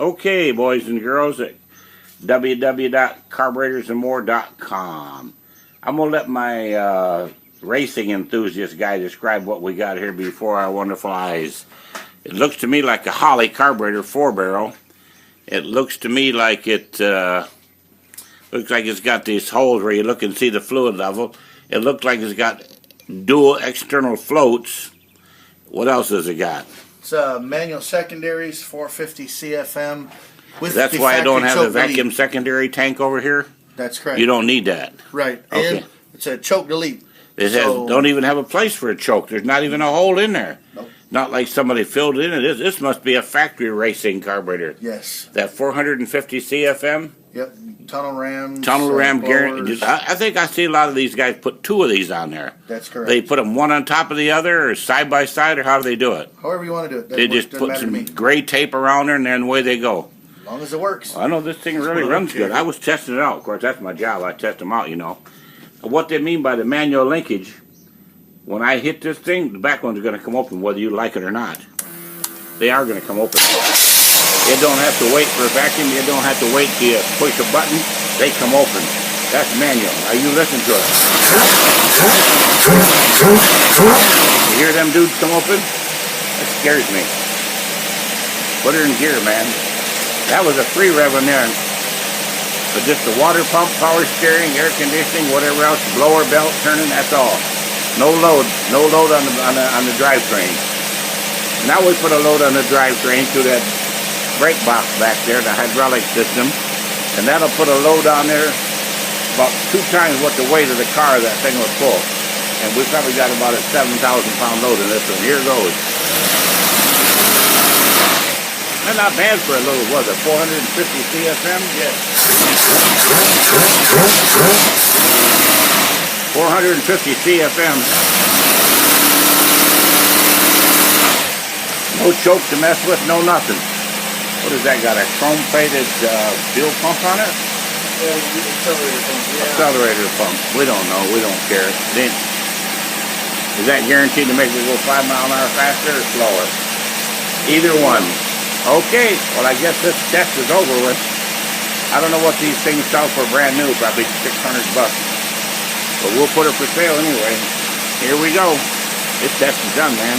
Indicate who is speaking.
Speaker 1: Okay, boys and girls, at www.carburetorsandmore.com. I'm going to let my racing enthusiast guy describe what we got here before our wonderful eyes. It looks to me like a Holley carburetor 4-barrel. It looks to me like it's got these holes where you look and see the fluid level. It looks like it's got dual external floats. What else has it got?
Speaker 2: It's manual secondaries, 450 CFM. With
Speaker 1: That's why I don't have a vacuum secondary tank over here?
Speaker 2: That's correct.
Speaker 1: You don't need that.
Speaker 2: Right.
Speaker 1: Okay.
Speaker 2: And it's a choke delete.
Speaker 1: It don't even have a place for a choke. There's not even a hole in there.
Speaker 2: Nope.
Speaker 1: Not like somebody filled it in. This must be a factory racing carburetor.
Speaker 2: Yes.
Speaker 1: That 450 CFM?
Speaker 2: Yep. Tunnel rams.
Speaker 1: Tunnel ram guarantee. I think I see a lot of these guys put two of these on there.
Speaker 2: That's correct.
Speaker 1: They put them one on top of the other or side by side, or how do they do it?
Speaker 2: However you want to do it.
Speaker 1: They just put some gray tape around there and then away they go.
Speaker 2: As long as it works.
Speaker 1: I know this thing really runs good. I was testing it out. Of course, that's my job. I test them out, you know. What they mean by the manual linkage, when I hit this thing, the back ones are going to come open whether you like it or not. They are going to come open. You don't have to wait for a vacuum. You don't have to wait till you push a button. They come open. That's manual. Now you listen to it. You hear them dudes come open? That scares me. Put her in gear, man. That was a free rev in there. But just the water pump, power steering, air conditioning, whatever else, blower belt turning, that's all. No load on the drivetrain. Now we put a load on the drivetrain through that brake box back there, the hydraulic system, and that'll put a load on there about 2 times what the weight of the car that thing will pull. And we probably got about a 7,000-pound load in this one. Here goes. That's not bad for a little, was it, 450 CFM?
Speaker 2: Yes.
Speaker 1: 450 CFM. No choke to mess with, no nothing. What has that got, a chrome-plated fuel pump on it?
Speaker 2: Yeah, accelerator pump. Yeah.
Speaker 1: Accelerator pump. We don't know. We don't care. Is that guaranteed to make it go 5 miles an hour faster or slower? Either one. Okay. Well, I guess this test is over with. I don't know what these things sell for brand new. Probably $600. But we'll put it for sale anyway. Here we go. This test is done, man.